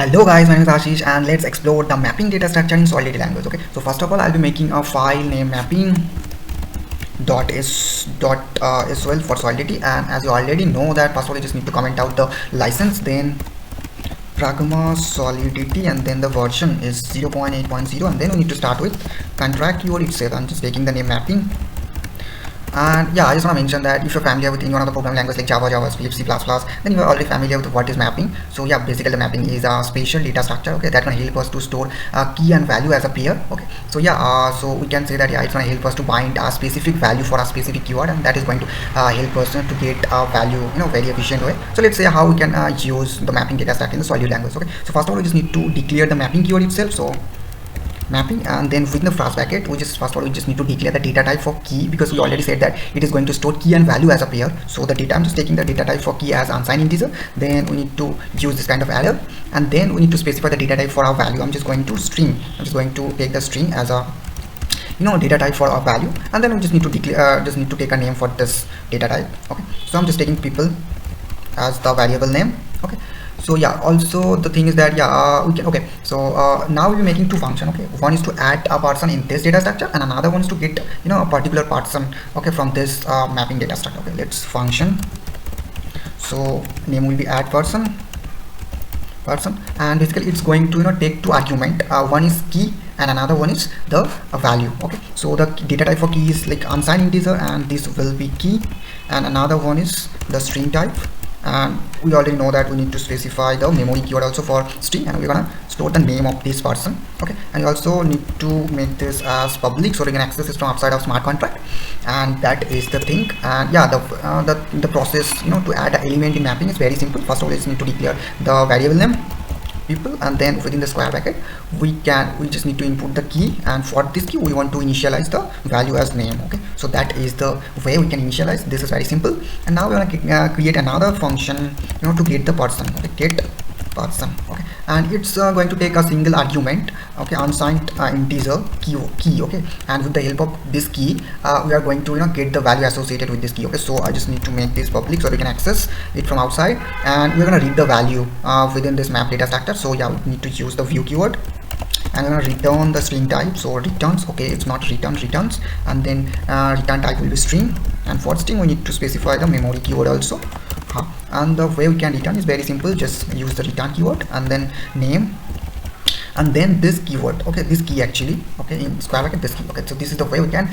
Hello guys, my name is Ashish and let's explore the mapping data structure in Solidity language. Okay, so first of all, I'll be making a file named mapping .swl for Solidity, and as you already know that first of all you just need to comment out the license, then pragma solidity, and then the version is 0.8.0, and then we need to start with contract keyword itself. I'm just taking the name mapping. And yeah, I just want to mention that if you're familiar with any one of the programming language like Java, JavaScript, C++, then you are already familiar with what is mapping. So yeah, basically the mapping is a spatial data structure, okay, that can help us to store a key and value as a pair. Okay, so yeah, so we can say that yeah, it's going to help us to bind a specific value for a specific keyword, and that is going to help us to get a value very efficient way. So let's say how we can use the mapping data structure in the Solid language. Okay, so first of all we just need to declare the mapping keyword itself. So mapping, and then within the first bracket we just first of all we just need to declare the data type for key, because we already said that it is going to store key and value as a pair. So the data, I'm just taking the data type for key as unsigned integer. Then we need to use this kind of array, and then we need to specify the data type for our value. I'm just going to string, I'm just going to take the string as a data type for our value, and then we just need to declare just need to take a name for this data type. Okay, so I'm just taking people as the variable name. Okay, so yeah, also the thing is that yeah, we can, okay, so now we're making two functions. Okay, one is to add a person in this data structure, and another one is to get a particular person, okay, from this mapping data structure. Okay, let's function, so name will be add person, and basically it's going to take two argument, one is key and another one is the value. Okay, so the data type for key is like unsigned integer, and this will be key, and another one is the string type, and we already know that we need to specify the memory keyword also for string, and we're gonna store the name of this person. Okay, and you also need to make this as public so we can access this from outside of smart contract, and that is the thing. And yeah, the process to add an element in mapping is very simple. First of all, we just need to declare the variable name people, and then within the square bracket we just need to input the key, and for this key we want to initialize the value as name. Okay, so that is the way we can initialize. This is very simple. And now we want to create another function to get the person. Okay, get person. Okay, and it's going to take a single argument, okay, unsigned integer key. Okay, and with the help of this key we are going to get the value associated with this key. Okay, so I just need to make this public so we can access it from outside, and we're going to read the value within this map data structure. So yeah, we need to use the view keyword, and I'm going to return the string type. So returns, okay, it's not returns, and then return type will be string, and for string we need to specify the memory keyword also. And the way we can return is very simple. Just use the return keyword and then name, and then this keyword, okay, this key actually, okay, in square bracket this key. Okay, so this is the way we can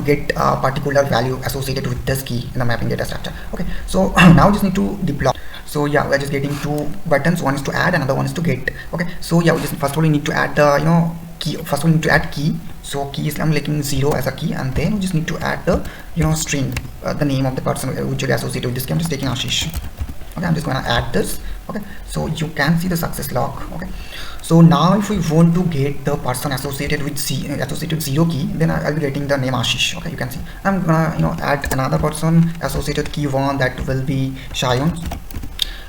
get a particular value associated with this key in the mapping data structure. Okay, so now we just need to deploy. So yeah, we're just getting two buttons, one is to add, another one is to get. Okay, so yeah, we just first of all we need to add the key. First of all we need to add key. So key is, I'm making 0 as a key, and then we just need to add the string, the name of the person which will be associated with this key. I'm just taking Ashish. Okay, I'm just going to add this. Okay, so you can see the success log. Okay, so now if we want to get the person associated with 0 key, then I'll be getting the name Ashish. Okay, you can see I'm gonna add another person associated key 1, that will be Shayon,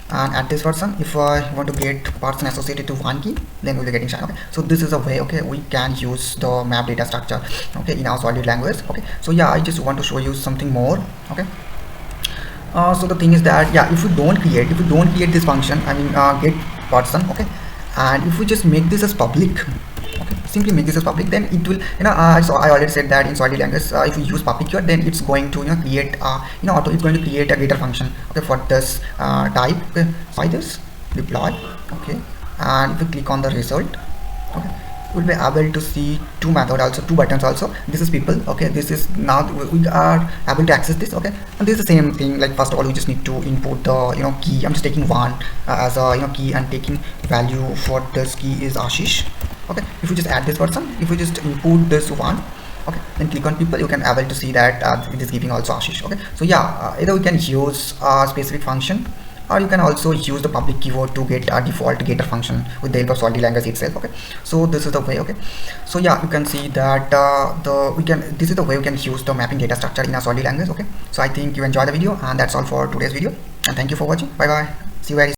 and at this person, if I want to get person associated to 1 key, then we'll be getting Shayon. Okay, so this is a way, okay, we can use the map data structure, okay, in our Solid language. Okay, so yeah, I just want to show you something more. Okay, so the thing is that yeah, if we don't create this function, I mean get person, okay, and if we just make this as public, okay, simply make this as public, then it will so I already said that in Solid language if we use public keyword, then it's going to create it's going to create a getter function, okay, for this type. Okay, so I just deploy. Okay, and if we click on the result, okay, we'll be able to see two methods also, two buttons also. This is people. Okay, this is now we are able to access this. Okay, and this is the same thing. Like first of all we just need to input the key. I'm just taking 1 as a key, and taking value for this key is Ashish. Okay, if we just add this person, if we just input this 1, okay, then click on people, you can able to see that it is giving also Ashish. Okay, so yeah, either we can use a specific function, or you can also use the public keyword to get a default getter function with the help of Solid language itself. Okay, so this is the way. Okay, so yeah, you can see that this is the way we can use the mapping data structure in a Solid language. Okay, so I think you enjoy the video, and that's all for today's video, and thank you for watching. Bye bye, see you very soon.